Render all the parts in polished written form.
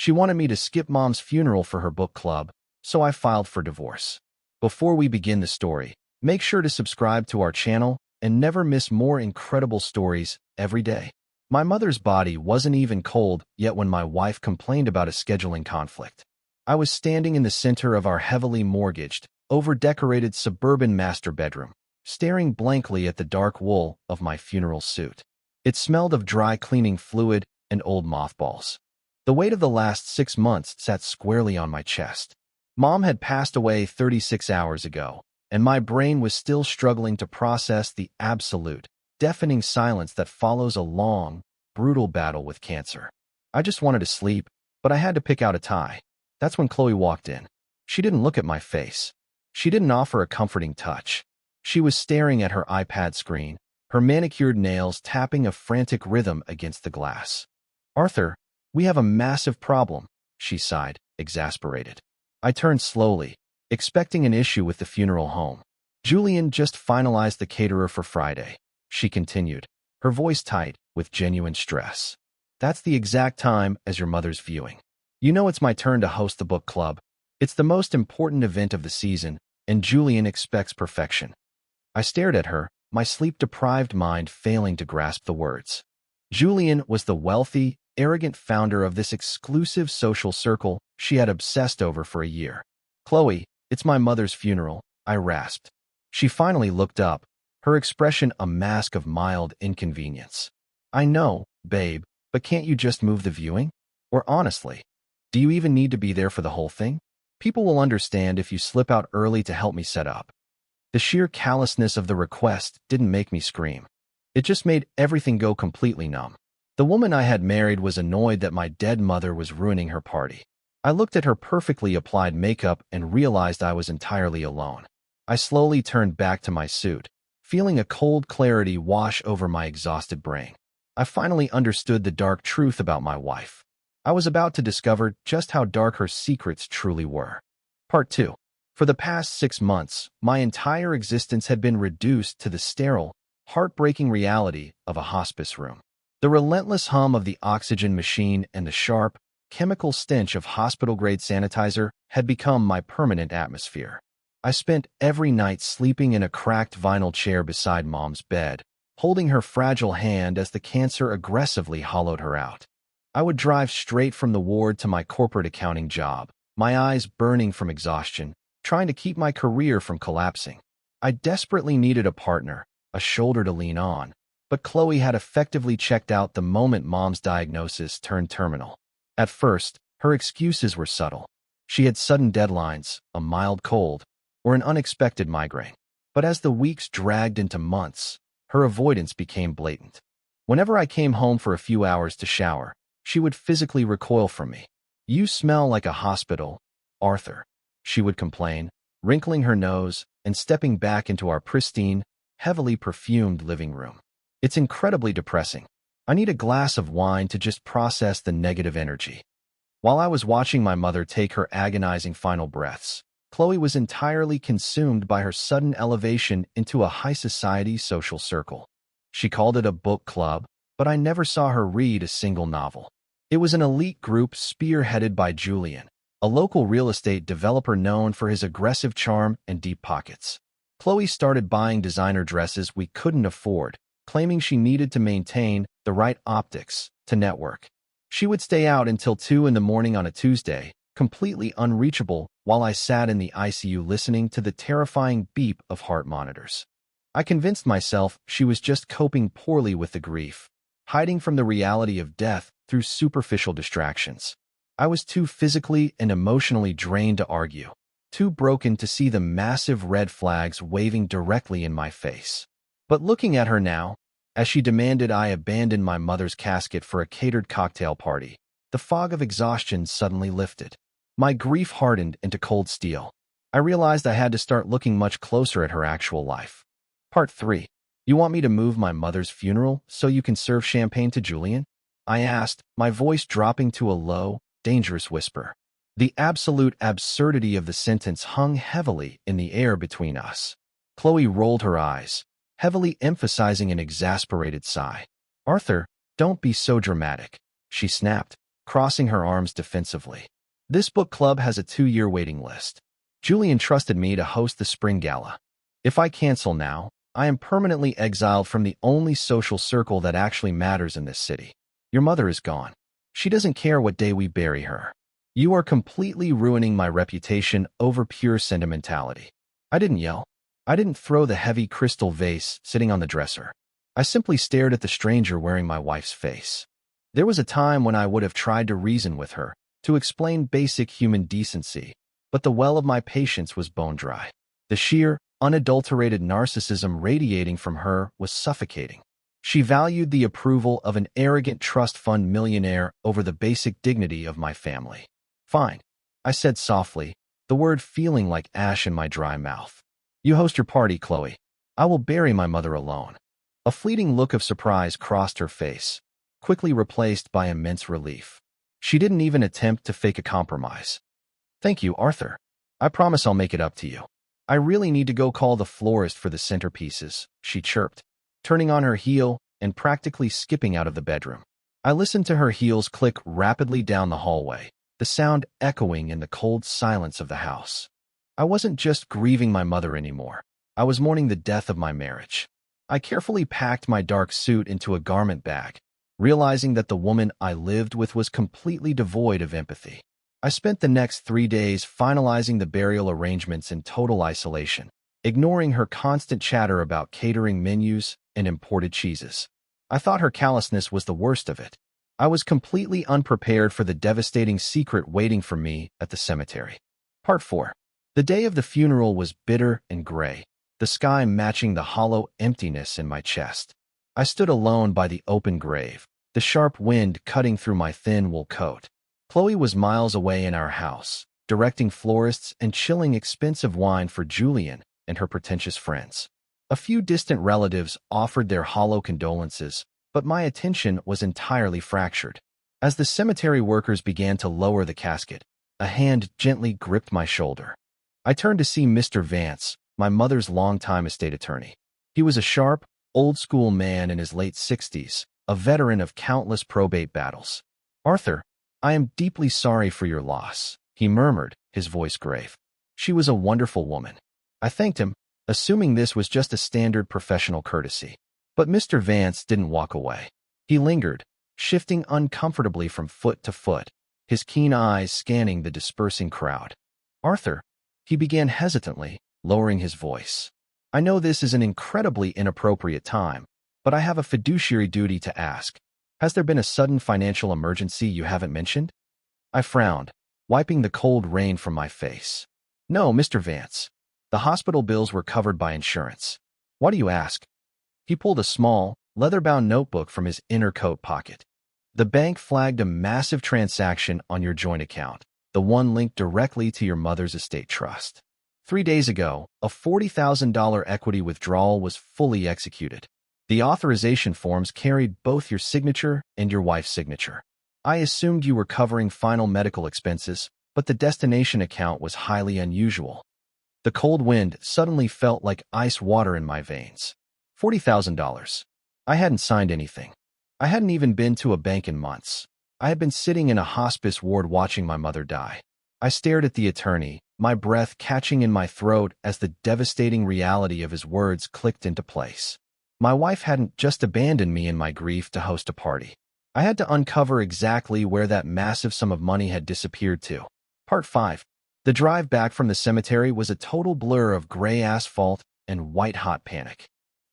She wanted me to skip Mom's funeral for her book club, so I filed for divorce. Before we begin the story, make sure to subscribe to our channel and never miss more incredible stories every day. My mother's body wasn't even cold yet when my wife complained about a scheduling conflict. I was standing in the center of our heavily mortgaged, over-decorated suburban master bedroom, staring blankly at the dark wool of my funeral suit. It smelled of dry cleaning fluid and old mothballs. The weight of the last 6 months sat squarely on my chest. Mom had passed away 36 hours ago, and my brain was still struggling to process the absolute, deafening silence that follows a long, brutal battle with cancer. I just wanted to sleep, but I had to pick out a tie. That's when Chloe walked in. She didn't look at my face. She didn't offer a comforting touch. She was staring at her iPad screen, her manicured nails tapping a frantic rhythm against the glass. "Arthur, we have a massive problem," she sighed, exasperated. I turned slowly, expecting an issue with the funeral home. "Julian just finalized the caterer for Friday," she continued, her voice tight with genuine stress. "That's the exact time as your mother's viewing. You know it's my turn to host the book club. It's the most important event of the season, and Julian expects perfection." I stared at her, my sleep-deprived mind failing to grasp the words. Julian was the wealthy, arrogant founder of this exclusive social circle she had obsessed over for a year. "Chloe, it's my mother's funeral," I rasped. She finally looked up, her expression a mask of mild inconvenience. "I know, babe, but can't you just move the viewing? Or honestly, do you even need to be there for the whole thing? People will understand if you slip out early to help me set up." The sheer callousness of the request didn't make me scream. It just made everything go completely numb. The woman I had married was annoyed that my dead mother was ruining her party. I looked at her perfectly applied makeup and realized I was entirely alone. I slowly turned back to my suit, feeling a cold clarity wash over my exhausted brain. I finally understood the dark truth about my wife. I was about to discover just how dark her secrets truly were. Part 2. For the past 6 months, my entire existence had been reduced to the sterile, heartbreaking reality of a hospice room. The relentless hum of the oxygen machine and the sharp, chemical stench of hospital-grade sanitizer had become my permanent atmosphere. I spent every night sleeping in a cracked vinyl chair beside Mom's bed, holding her fragile hand as the cancer aggressively hollowed her out. I would drive straight from the ward to my corporate accounting job, my eyes burning from exhaustion, trying to keep my career from collapsing. I desperately needed a partner, a shoulder to lean on, but Chloe had effectively checked out the moment Mom's diagnosis turned terminal. At first, her excuses were subtle. She had sudden deadlines, a mild cold, or an unexpected migraine. But as the weeks dragged into months, her avoidance became blatant. Whenever I came home for a few hours to shower, she would physically recoil from me. "You smell like a hospital, Arthur," she would complain, wrinkling her nose and stepping back into our pristine, heavily perfumed living room. "It's incredibly depressing. I need a glass of wine to just process the negative energy." While I was watching my mother take her agonizing final breaths, Chloe was entirely consumed by her sudden elevation into a high society social circle. She called it a book club, but I never saw her read a single novel. It was an elite group spearheaded by Julian, a local real estate developer known for his aggressive charm and deep pockets. Chloe started buying designer dresses we couldn't afford, claiming she needed to maintain the right optics to network. She would stay out until 2 in the morning on a Tuesday, completely unreachable while I sat in the ICU listening to the terrifying beep of heart monitors. I convinced myself she was just coping poorly with the grief, hiding from the reality of death through superficial distractions. I was too physically and emotionally drained to argue, too broken to see the massive red flags waving directly in my face. But looking at her now, as she demanded I abandon my mother's casket for a catered cocktail party, the fog of exhaustion suddenly lifted. My grief hardened into cold steel. I realized I had to start looking much closer at her actual life. Part 3. "You want me to move my mother's funeral so you can serve champagne to Julian?" I asked, my voice dropping to a low, dangerous whisper. The absolute absurdity of the sentence hung heavily in the air between us. Chloe rolled her eyes, heavily emphasizing an exasperated sigh. "Arthur, don't be so dramatic," she snapped. crossing her arms defensively. This book club has a 2-year waiting list. Julian trusted me to host the spring gala. If I cancel now, I am permanently exiled from the only social circle that actually matters in this city. Your mother is gone. She doesn't care what day we bury her. You are completely ruining my reputation over pure sentimentality. I didn't yell. I didn't throw the heavy crystal vase sitting on the dresser. I simply stared at the stranger wearing my wife's face. There was a time when I would have tried to reason with her, to explain basic human decency, but the well of my patience was bone dry. The sheer, unadulterated narcissism radiating from her was suffocating. She valued the approval of an arrogant trust fund millionaire over the basic dignity of my family. Fine, I said softly, the word feeling like ash in my dry mouth. You host your party, Chloe. I will bury my mother alone. A fleeting look of surprise crossed her face, quickly replaced by immense relief. She didn't even attempt to fake a compromise. Thank you, Arthur. I promise I'll make it up to you. I really need to go call the florist for the centerpieces, she chirped, turning on her heel and practically skipping out of the bedroom. I listened to her heels click rapidly down the hallway, the sound echoing in the cold silence of the house. I wasn't just grieving my mother anymore. I was mourning the death of my marriage. I carefully packed my dark suit into a garment bag, realizing that the woman I lived with was completely devoid of empathy. I spent the next 3 days finalizing the burial arrangements in total isolation, ignoring her constant chatter about catering menus and imported cheeses. I thought her callousness was the worst of it. I was completely unprepared for the devastating secret waiting for me at the cemetery. Part 4. The day of the funeral was bitter and gray, the sky matching the hollow emptiness in my chest. I stood alone by the open grave, the sharp wind cutting through my thin wool coat. Chloe was miles away in our house, directing florists and chilling expensive wine for Julian and her pretentious friends. A few distant relatives offered their hollow condolences, but my attention was entirely fractured. As the cemetery workers began to lower the casket, a hand gently gripped my shoulder. I turned to see Mr. Vance, my mother's longtime estate attorney. He was a sharp, old-school man in his late 60s, a veteran of countless probate battles. Arthur, I am deeply sorry for your loss, he murmured, his voice grave. She was a wonderful woman. I thanked him, assuming this was just a standard professional courtesy. But Mr. Vance didn't walk away. He lingered, shifting uncomfortably from foot to foot, his keen eyes scanning the dispersing crowd. Arthur, he began hesitantly, lowering his voice. I know this is an incredibly inappropriate time, but I have a fiduciary duty to ask. Has there been a sudden financial emergency you haven't mentioned? I frowned, wiping the cold rain from my face. No, Mr. Vance. The hospital bills were covered by insurance. Why do you ask? He pulled a small, leather-bound notebook from his inner coat pocket. The bank flagged a massive transaction on your joint account, the one linked directly to your mother's estate trust. 3 days ago, a $40,000 equity withdrawal was fully executed. The authorization forms carried both your signature and your wife's signature. I assumed you were covering final medical expenses, but the destination account was highly unusual. The cold wind suddenly felt like ice water in my veins. $40,000. I hadn't signed anything. I hadn't even been to a bank in months. I had been sitting in a hospice ward watching my mother die. I stared at the attorney, my breath catching in my throat as the devastating reality of his words clicked into place. My wife hadn't just abandoned me in my grief to host a party. I had to uncover exactly where that massive sum of money had disappeared to. Part 5. The drive back from the cemetery was a total blur of gray asphalt and white-hot panic.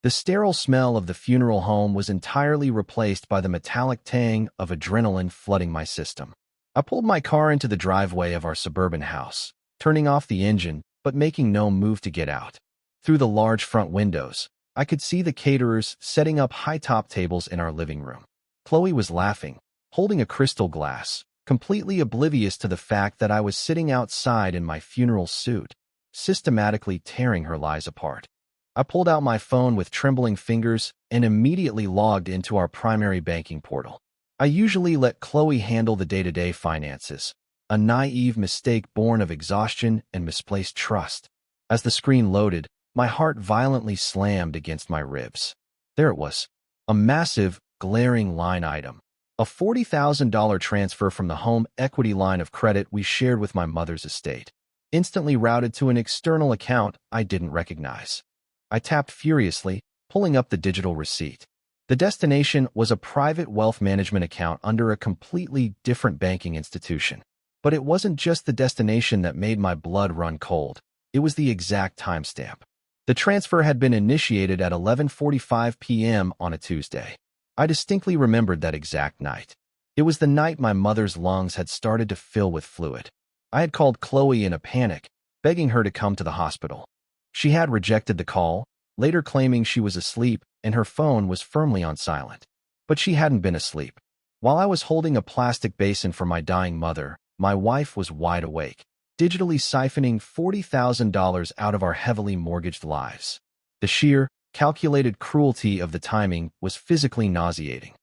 The sterile smell of the funeral home was entirely replaced by the metallic tang of adrenaline flooding my system. I pulled my car into the driveway of our suburban house, turning off the engine but making no move to get out. Through the large front windows, I could see the caterers setting up high-top tables in our living room. Chloe was laughing, holding a crystal glass, completely oblivious to the fact that I was sitting outside in my funeral suit, systematically tearing her lies apart. I pulled out my phone with trembling fingers and immediately logged into our primary banking portal. I usually let Chloe handle the day-to-day finances, a naive mistake born of exhaustion and misplaced trust. As the screen loaded, my heart violently slammed against my ribs. There it was, a massive, glaring line item, A $40,000 transfer from the home equity line of credit we shared with my mother's estate, instantly routed to an external account I didn't recognize. I tapped furiously, pulling up the digital receipt. The destination was a private wealth management account under a completely different banking institution. But it wasn't just the destination that made my blood run cold. It was the exact timestamp. The transfer had been initiated at 11:45 p.m. on a Tuesday. I distinctly remembered that exact night. It was the night my mother's lungs had started to fill with fluid. I had called Chloe in a panic, begging her to come to the hospital. She had rejected the call, later claiming she was asleep and her phone was firmly on silent. But she hadn't been asleep. While I was holding a plastic basin for my dying mother, my wife was wide awake, digitally siphoning $40,000 out of our heavily mortgaged lives. The sheer, calculated cruelty of the timing was physically nauseating.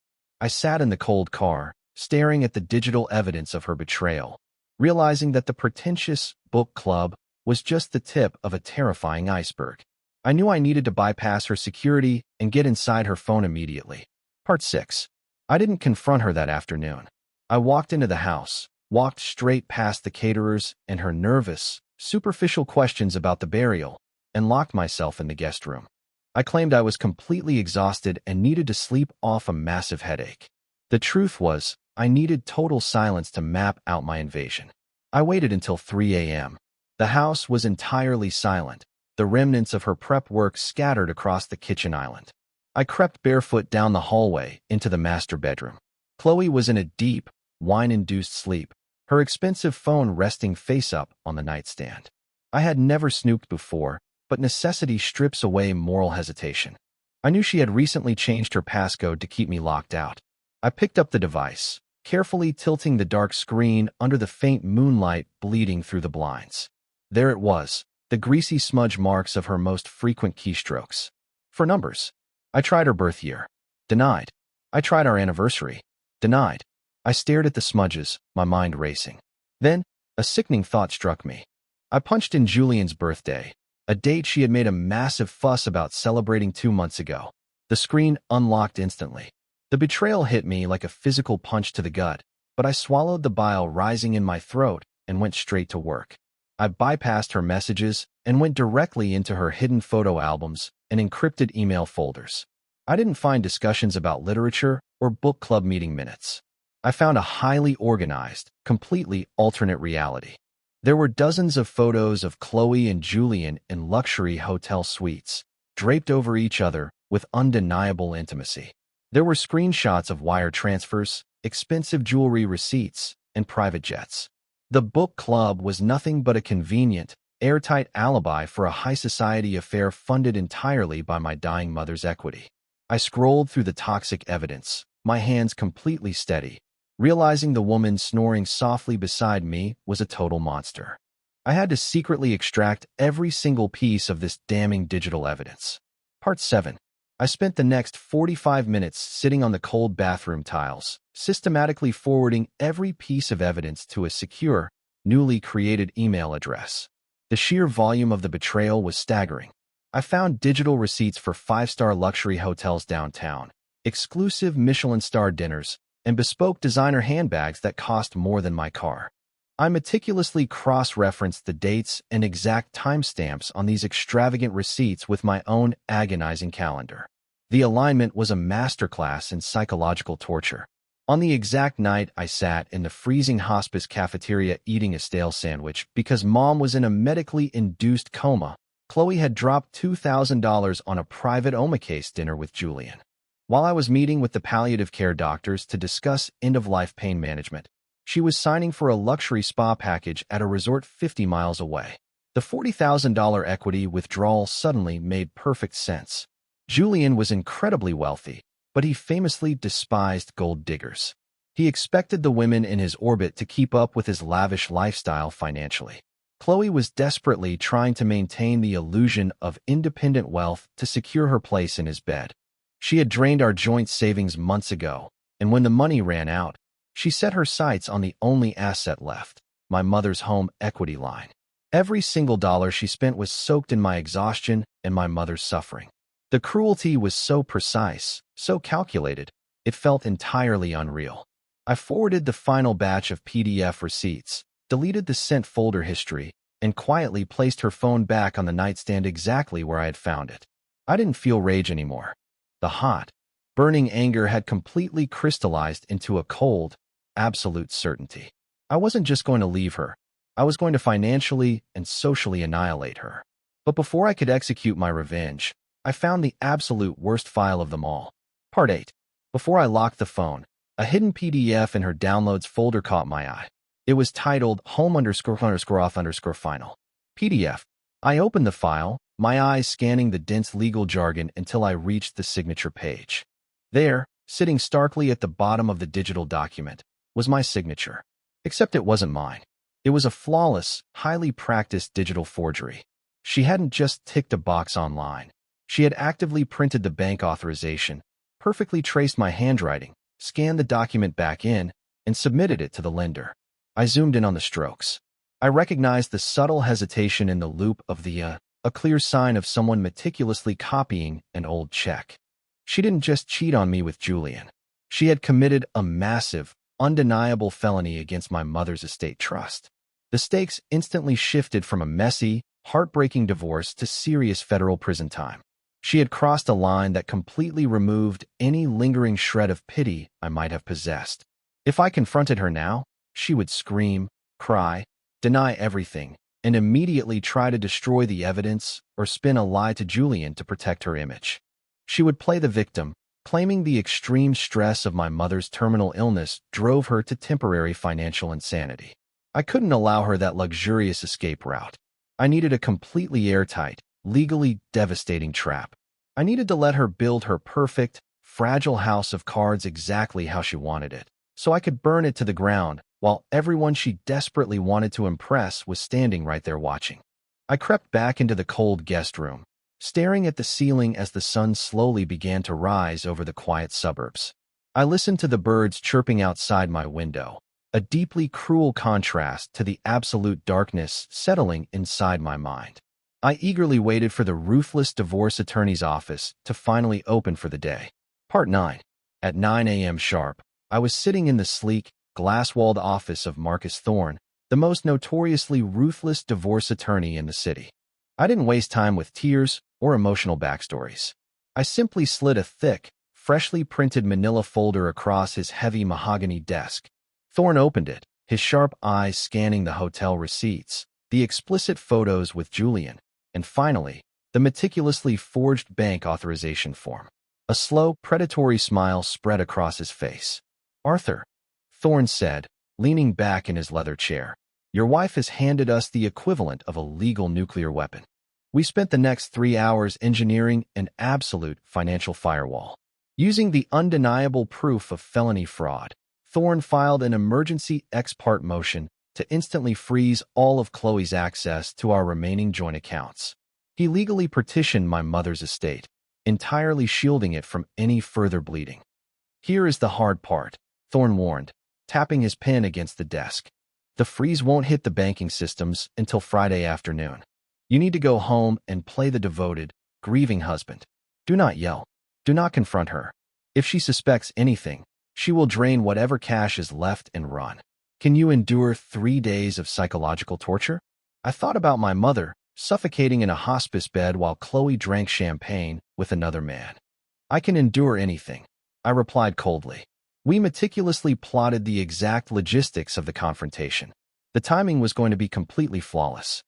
I sat in the cold car, staring at the digital evidence of her betrayal, realizing that the pretentious book club was just the tip of a terrifying iceberg. I knew I needed to bypass her security and get inside her phone immediately. Part 6. I didn't confront her that afternoon. I walked into the house, walked straight past the caterers and her nervous, superficial questions about the burial, and locked myself in the guest room. I claimed I was completely exhausted and needed to sleep off a massive headache. The truth was, I needed total silence to map out my invasion. I waited until 3 a.m. The house was entirely silent, the remnants of her prep work scattered across the kitchen island. I crept barefoot down the hallway into the master bedroom. Chloe was in a deep, wine-induced sleep, her expensive phone resting face-up on the nightstand. I had never snooped before, but necessity strips away moral hesitation. I knew she had recently changed her passcode to keep me locked out. I picked up the device, carefully tilting the dark screen under the faint moonlight bleeding through the blinds. There it was, the greasy smudge marks of her most frequent keystrokes. For numbers. I tried her birth year. Denied. I tried our anniversary. Denied. I stared at the smudges, my mind racing. Then, a sickening thought struck me. I punched in Julian's birthday, a date she had made a massive fuss about celebrating 2 months ago. The screen unlocked instantly. The betrayal hit me like a physical punch to the gut, but I swallowed the bile rising in my throat and went straight to work. I bypassed her messages and went directly into her hidden photo albums and encrypted email folders. I didn't find discussions about literature or book club meeting minutes. I found a highly organized, completely alternate reality. There were dozens of photos of Chloe and Julian in luxury hotel suites, draped over each other with undeniable intimacy. There were screenshots of wire transfers, expensive jewelry receipts, and private jets. The book club was nothing but a convenient, airtight alibi for a high-society affair funded entirely by my dying mother's equity. I scrolled through the toxic evidence, my hands completely steady, realizing the woman snoring softly beside me was a total monster. I had to secretly extract every single piece of this damning digital evidence. Part 7. I spent the next 45 minutes sitting on the cold bathroom tiles, systematically forwarding every piece of evidence to a secure, newly created email address. The sheer volume of the betrayal was staggering. I found digital receipts for 5-star luxury hotels downtown, exclusive Michelin-star dinners, and bespoke designer handbags that cost more than my car. I meticulously cross-referenced the dates and exact timestamps on these extravagant receipts with my own agonizing calendar. The alignment was a masterclass in psychological torture. On the exact night I sat in the freezing hospice cafeteria eating a stale sandwich because Mom was in a medically induced coma, Chloe had dropped $2,000 on a private omakase dinner with Julian. While I was meeting with the palliative care doctors to discuss end-of-life pain management, she was signing for a luxury spa package at a resort 50 miles away. The $40,000 equity withdrawal suddenly made perfect sense. Julian was incredibly wealthy, but he famously despised gold diggers. He expected the women in his orbit to keep up with his lavish lifestyle financially. Chloe was desperately trying to maintain the illusion of independent wealth to secure her place in his bed. She had drained our joint savings months ago, and when the money ran out, she set her sights on the only asset left, my mother's home equity line. Every single dollar she spent was soaked in my exhaustion and my mother's suffering. The cruelty was so precise, so calculated, it felt entirely unreal. I forwarded the final batch of PDF receipts, deleted the sent folder history, and quietly placed her phone back on the nightstand exactly where I had found it. I didn't feel rage anymore. The hot, burning anger had completely crystallized into a cold, absolute certainty. I wasn't just going to leave her. I was going to financially and socially annihilate her. But before I could execute my revenge, I found the absolute worst file of them all. Part 8. Before I locked the phone, a hidden PDF in her downloads folder caught my eye. It was titled home__off_final. PDF. I opened the file, my eyes scanning the dense legal jargon until I reached the signature page. There, sitting starkly at the bottom of the digital document, was my signature. Except it wasn't mine. It was a flawless, highly practiced digital forgery. She hadn't just ticked a box online. She had actively printed the bank authorization, perfectly traced my handwriting, scanned the document back in, and submitted it to the lender. I zoomed in on the strokes. I recognized the subtle hesitation in the loop of the a clear sign of someone meticulously copying an old check. She didn't just cheat on me with Julian. She had committed a massive, undeniable felony against my mother's estate trust. The stakes instantly shifted from a messy, heartbreaking divorce to serious federal prison time. She had crossed a line that completely removed any lingering shred of pity I might have possessed. If I confronted her now, she would scream, cry, deny everything, and immediately try to destroy the evidence or spin a lie to Julian to protect her image. She would play the victim, claiming the extreme stress of my mother's terminal illness drove her to temporary financial insanity. I couldn't allow her that luxurious escape route. I needed a completely airtight, legally devastating trap. I needed to let her build her perfect, fragile house of cards exactly how she wanted it, so I could burn it to the ground while everyone she desperately wanted to impress was standing right there watching. I crept back into the cold guest room, staring at the ceiling as the sun slowly began to rise over the quiet suburbs. I listened to the birds chirping outside my window, a deeply cruel contrast to the absolute darkness settling inside my mind. I eagerly waited for the ruthless divorce attorney's office to finally open for the day. Part 9. At 9 a.m. sharp, I was sitting in the sleek, glass-walled office of Marcus Thorne, the most notoriously ruthless divorce attorney in the city. I didn't waste time with tears or emotional backstories. I simply slid a thick, freshly printed manila folder across his heavy mahogany desk. Thorne opened it, his sharp eyes scanning the hotel receipts, the explicit photos with Julian, and finally, the meticulously forged bank authorization form. A slow, predatory smile spread across his face. "Arthur," Thorne said, leaning back in his leather chair, "your wife has handed us the equivalent of a legal nuclear weapon. We spent the next 3 hours engineering an absolute financial firewall. Using the undeniable proof of felony fraud, Thorne filed an emergency ex parte motion to instantly freeze all of Chloe's access to our remaining joint accounts. He legally petitioned my mother's estate, entirely shielding it from any further bleeding. Here is the hard part," Thorne warned, tapping his pen against the desk. "The freeze won't hit the banking systems until Friday afternoon. You need to go home and play the devoted, grieving husband. Do not yell. Do not confront her. If she suspects anything, she will drain whatever cash is left and run. Can you endure 3 days of psychological torture?" I thought about my mother, suffocating in a hospice bed while Chloe drank champagne with another man. "I can endure anything," I replied coldly. We meticulously plotted the exact logistics of the confrontation. The timing was going to be completely flawless.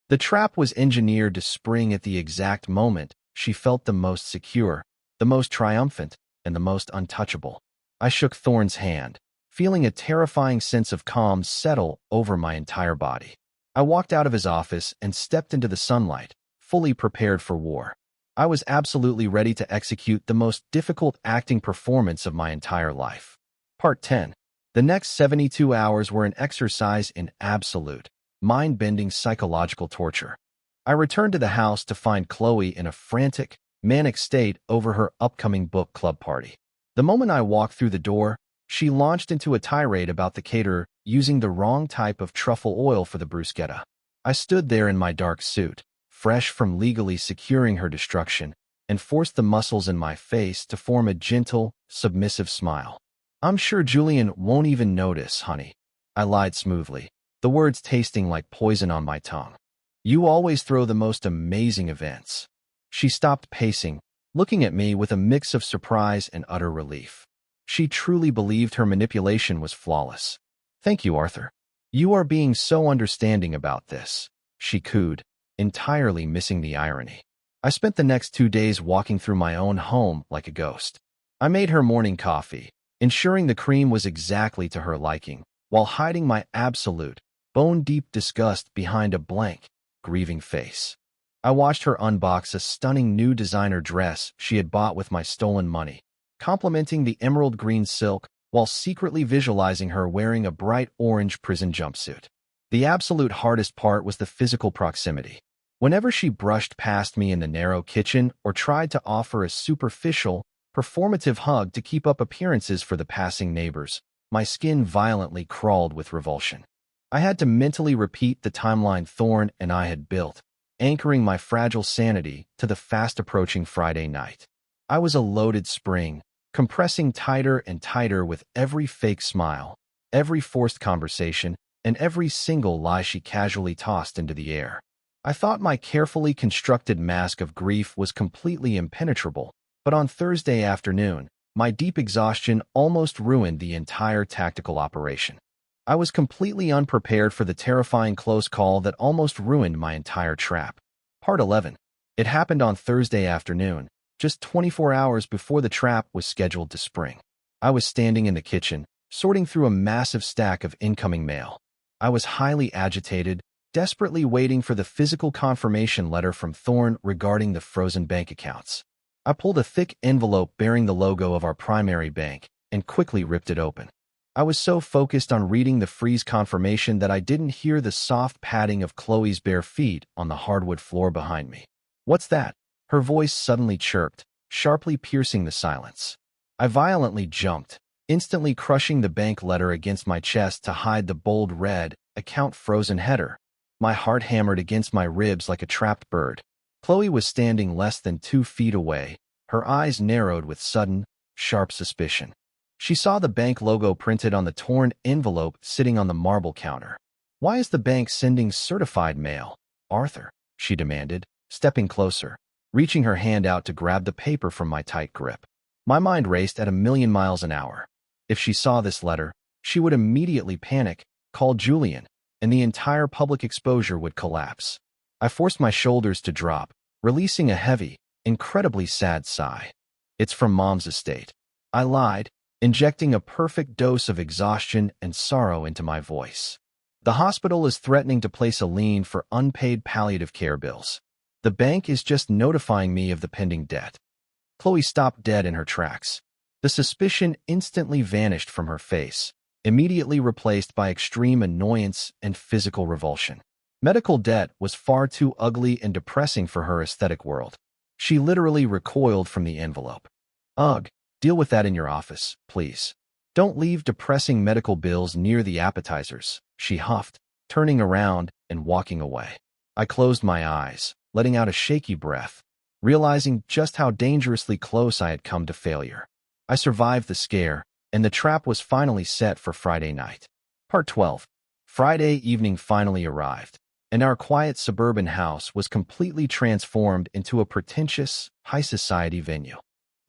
The trap was engineered to spring at the exact moment she felt the most secure, the most triumphant, and the most untouchable. I shook Thorne's hand, feeling a terrifying sense of calm settle over my entire body. I walked out of his office and stepped into the sunlight, fully prepared for war. I was absolutely ready to execute the most difficult acting performance of my entire life. Part 10. The next 72 hours were an exercise in absolute, mind-bending psychological torture. I returned to the house to find Chloe in a frantic, manic state over her upcoming book club party. The moment I walked through the door, she launched into a tirade about the caterer using the wrong type of truffle oil for the bruschetta. I stood there in my dark suit, fresh from legally securing her destruction, and forced the muscles in my face to form a gentle, submissive smile. I'm sure Julian won't even notice, honey. I lied smoothly, the words tasting like poison on my tongue. You always throw the most amazing events. She stopped pacing, looking at me with a mix of surprise and utter relief. She truly believed her manipulation was flawless. Thank you, Arthur. You are being so understanding about this, she cooed, entirely missing the irony. I spent the next 2 days walking through my own home like a ghost. I made her morning coffee, ensuring the cream was exactly to her liking, while hiding my absolute, bone-deep disgust behind a blank, grieving face. I watched her unbox a stunning new designer dress she had bought with my stolen money, complimenting the emerald green silk while secretly visualizing her wearing a bright orange prison jumpsuit. The absolute hardest part was the physical proximity. Whenever she brushed past me in the narrow kitchen or tried to offer a superficial, performative hug to keep up appearances for the passing neighbors, my skin violently crawled with revulsion. I had to mentally repeat the timeline Thorne and I had built, anchoring my fragile sanity to the fast-approaching Friday night. I was a loaded spring, compressing tighter and tighter with every fake smile, every forced conversation, and every single lie she casually tossed into the air. I thought my carefully constructed mask of grief was completely impenetrable, but on Thursday afternoon, my deep exhaustion almost ruined the entire tactical operation. I was completely unprepared for the terrifying close call that almost ruined my entire trap. Part 11. It happened on Thursday afternoon, just 24 hours before the trap was scheduled to spring. I was standing in the kitchen, sorting through a massive stack of incoming mail. I was highly agitated, desperately waiting for the physical confirmation letter from Thorne regarding the frozen bank accounts. I pulled a thick envelope bearing the logo of our primary bank and quickly ripped it open. I was so focused on reading the freeze confirmation that I didn't hear the soft padding of Chloe's bare feet on the hardwood floor behind me. "What's that?" Her voice suddenly chirped, sharply piercing the silence. I violently jumped, instantly crushing the bank letter against my chest to hide the bold red, account frozen header. My heart hammered against my ribs like a trapped bird. Chloe was standing less than 2 feet away, her eyes narrowed with sudden, sharp suspicion. She saw the bank logo printed on the torn envelope sitting on the marble counter. "Why is the bank sending certified mail, Arthur?" she demanded, stepping closer, reaching her hand out to grab the paper from my tight grip. My mind raced at 1,000,000 miles an hour. If she saw this letter, she would immediately panic, call Julian, and the entire public exposure would collapse. I forced my shoulders to drop, releasing a heavy, incredibly sad sigh. "It's from Mom's estate," I lied, injecting a perfect dose of exhaustion and sorrow into my voice. "The hospital is threatening to place a lien for unpaid palliative care bills. The bank is just notifying me of the pending debt." Chloe stopped dead in her tracks. The suspicion instantly vanished from her face, immediately replaced by extreme annoyance and physical revulsion. Medical debt was far too ugly and depressing for her aesthetic world. She literally recoiled from the envelope. "Ugh, deal with that in your office, please. Don't leave depressing medical bills near the appetizers," she huffed, turning around and walking away. I closed my eyes, letting out a shaky breath, realizing just how dangerously close I had come to failure. I survived the scare, and the trap was finally set for Friday night. Part 12. Friday evening finally arrived, and our quiet suburban house was completely transformed into a pretentious, high-society venue.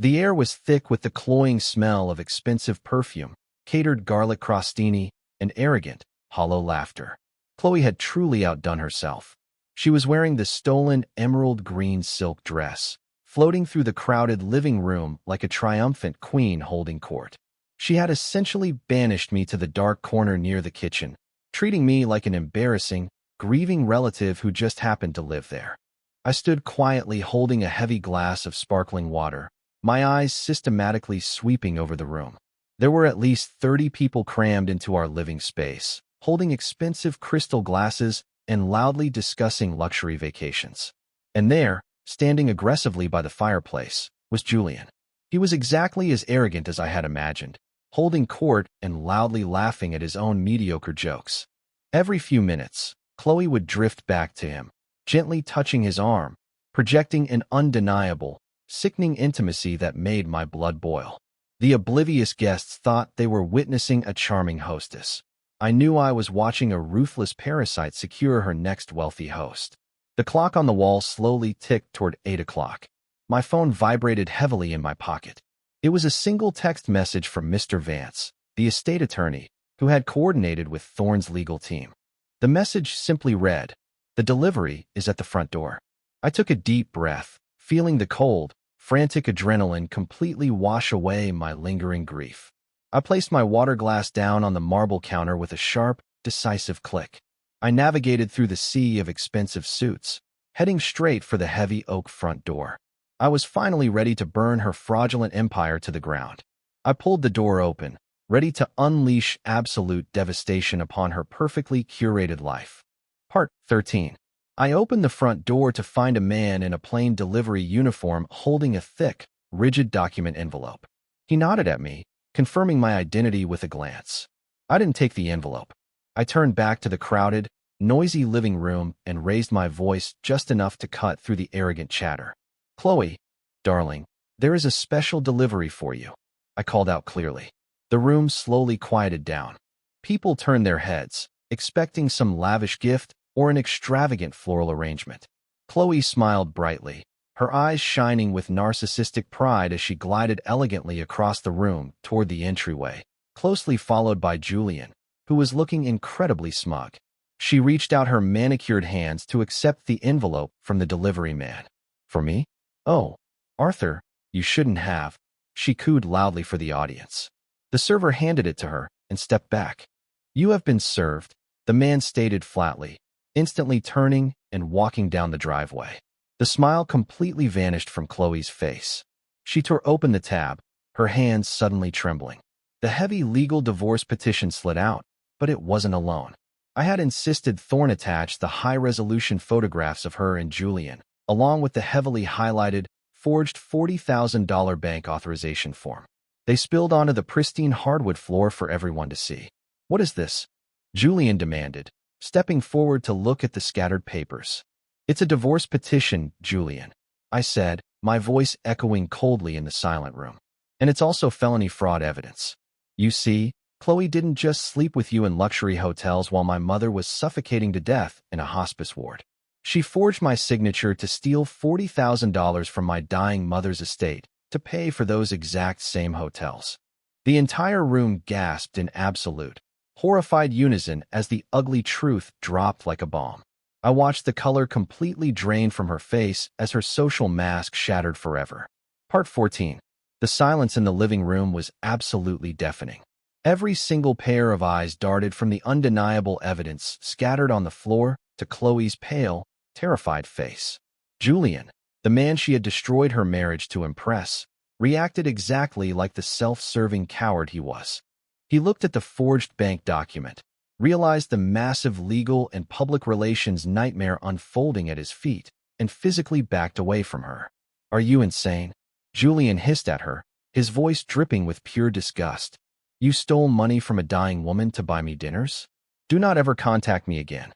The air was thick with the cloying smell of expensive perfume, catered garlic crostini, and arrogant, hollow laughter. Chloe had truly outdone herself. She was wearing the stolen emerald green silk dress, floating through the crowded living room like a triumphant queen holding court. She had essentially banished me to the dark corner near the kitchen, treating me like an embarrassing, grieving relative who just happened to live there. I stood quietly holding a heavy glass of sparkling water, my eyes systematically sweeping over the room. There were at least 30 people crammed into our living space, holding expensive crystal glasses and loudly discussing luxury vacations. And there, standing aggressively by the fireplace, was Julian. He was exactly as arrogant as I had imagined, holding court and loudly laughing at his own mediocre jokes. Every few minutes, Chloe would drift back to him, gently touching his arm, projecting an undeniable, sickening intimacy that made my blood boil. The oblivious guests thought they were witnessing a charming hostess. I knew I was watching a ruthless parasite secure her next wealthy host. The clock on the wall slowly ticked toward 8 o'clock. My phone vibrated heavily in my pocket. It was a single text message from Mr. Vance, the estate attorney, who had coordinated with Thorne's legal team. The message simply read, "The delivery is at the front door." I took a deep breath, feeling the cold, frantic adrenaline completely wash away my lingering grief. I placed my water glass down on the marble counter with a sharp, decisive click. I navigated through the sea of expensive suits, heading straight for the heavy oak front door. I was finally ready to burn her fraudulent empire to the ground. I pulled the door open, ready to unleash absolute devastation upon her perfectly curated life. Part 13. I opened the front door to find a man in a plain delivery uniform holding a thick, rigid document envelope. He nodded at me, confirming my identity with a glance. I didn't take the envelope. I turned back to the crowded, noisy living room and raised my voice just enough to cut through the arrogant chatter. "Chloe, darling, there is a special delivery for you," I called out clearly. The room slowly quieted down. People turned their heads, expecting some lavish gift or an extravagant floral arrangement. Chloe smiled brightly, her eyes shining with narcissistic pride as she glided elegantly across the room toward the entryway, closely followed by Julian, who was looking incredibly smug. She reached out her manicured hands to accept the envelope from the delivery man. "For me? Oh, Arthur, you shouldn't have," she cooed loudly for the audience. The server handed it to her and stepped back. "You have been served," the man stated flatly, instantly turning and walking down the driveway. The smile completely vanished from Chloe's face. She tore open the tab, her hands suddenly trembling. The heavy legal divorce petition slid out, but it wasn't alone. I had insisted Thorne attach the high-resolution photographs of her and Julian, along with the heavily highlighted, forged $40,000 bank authorization form. They spilled onto the pristine hardwood floor for everyone to see. "What is this?" Julian demanded, stepping forward to look at the scattered papers. "It's a divorce petition, Julian," I said, my voice echoing coldly in the silent room. "And it's also felony fraud evidence. You see, Chloe didn't just sleep with you in luxury hotels while my mother was suffocating to death in a hospice ward. She forged my signature to steal $40,000 from my dying mother's estate to pay for those exact same hotels." The entire room gasped in absolute, horrified unison as the ugly truth dropped like a bomb. I watched the color completely drain from her face as her social mask shattered forever. Part 14. The silence in the living room was absolutely deafening. Every single pair of eyes darted from the undeniable evidence scattered on the floor to Chloe's pale, terrified face. Julian, the man she had destroyed her marriage to impress, reacted exactly like the self-serving coward he was. He looked at the forged bank document, realized the massive legal and public relations nightmare unfolding at his feet, and physically backed away from her. "Are you insane?" Julian hissed at her, his voice dripping with pure disgust. "You stole money from a dying woman to buy me dinners? Do not ever contact me again."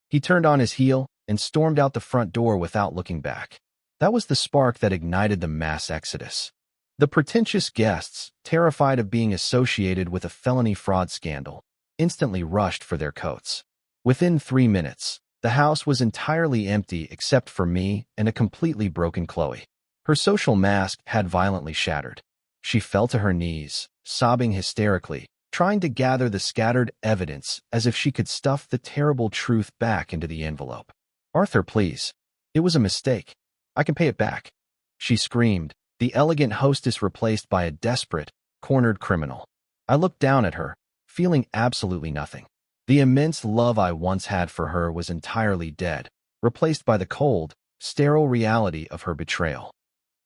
He turned on his heel and stormed out the front door without looking back. That was the spark that ignited the mass exodus. The pretentious guests, terrified of being associated with a felony fraud scandal, instantly rushed for their coats. Within 3 minutes, the house was entirely empty except for me and a completely broken Chloe. Her social mask had violently shattered. She fell to her knees, sobbing hysterically, trying to gather the scattered evidence as if she could stuff the terrible truth back into the envelope. "Arthur, please. It was a mistake. I can pay it back," she screamed, the elegant hostess replaced by a desperate, cornered criminal. I looked down at her, feeling absolutely nothing. The immense love I once had for her was entirely dead, replaced by the cold, sterile reality of her betrayal.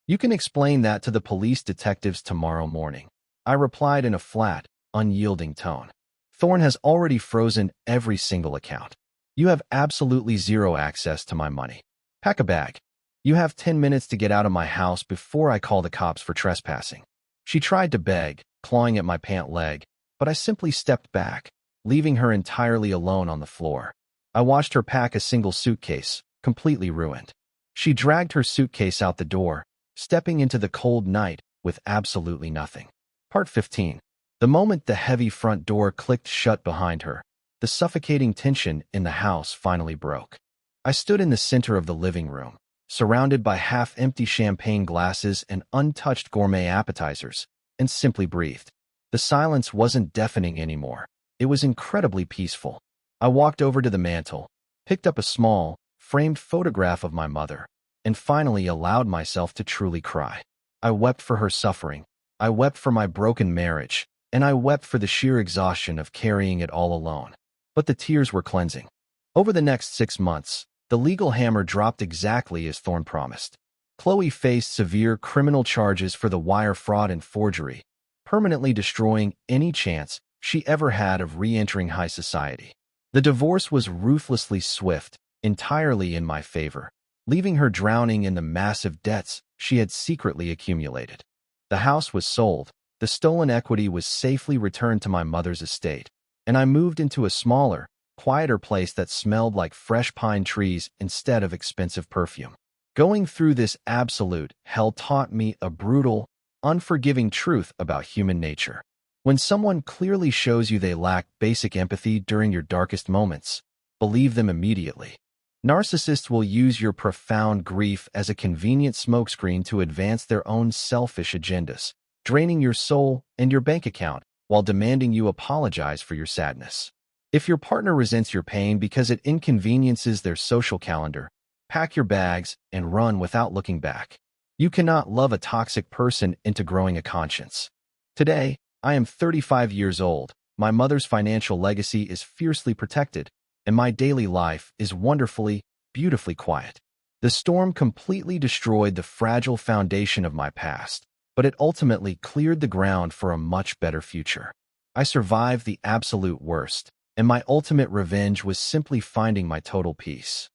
"You can explain that to the police detectives tomorrow morning," I replied in a flat, unyielding tone. "Thorne has already frozen every single account. You have absolutely zero access to my money. Pack a bag. You have 10 minutes to get out of my house before I call the cops for trespassing." She tried to beg, clawing at my pant leg, but I simply stepped back, leaving her entirely alone on the floor. I watched her pack a single suitcase, completely ruined. She dragged her suitcase out the door, stepping into the cold night with absolutely nothing. Part 15. The moment the heavy front door clicked shut behind her, the suffocating tension in the house finally broke. I stood in the center of the living room, surrounded by half-empty champagne glasses and untouched gourmet appetizers, and simply breathed. The silence wasn't deafening anymore. It was incredibly peaceful. I walked over to the mantel, picked up a small, framed photograph of my mother, and finally allowed myself to truly cry. I wept for her suffering. I wept for my broken marriage, and I wept for the sheer exhaustion of carrying it all alone. But the tears were cleansing. Over the next 6 months, the legal hammer dropped exactly as Thorne promised. Chloe faced severe criminal charges for the wire fraud and forgery, permanently destroying any chance she ever had of re-entering high society. The divorce was ruthlessly swift, entirely in my favor, leaving her drowning in the massive debts she had secretly accumulated. The house was sold, the stolen equity was safely returned to my mother's estate, and I moved into a smaller, quieter place that smelled like fresh pine trees instead of expensive perfume. Going through this absolute hell taught me a brutal, unforgiving truth about human nature. When someone clearly shows you they lack basic empathy during your darkest moments, believe them immediately. Narcissists will use your profound grief as a convenient smokescreen to advance their own selfish agendas, draining your soul and your bank account while demanding you apologize for your sadness. If your partner resents your pain because it inconveniences their social calendar, pack your bags and run without looking back. You cannot love a toxic person into growing a conscience. Today, I am 35 years old, my mother's financial legacy is fiercely protected, and my daily life is wonderfully, beautifully quiet. The storm completely destroyed the fragile foundation of my past, but it ultimately cleared the ground for a much better future. I survived the absolute worst, and my ultimate revenge was simply finding my total peace.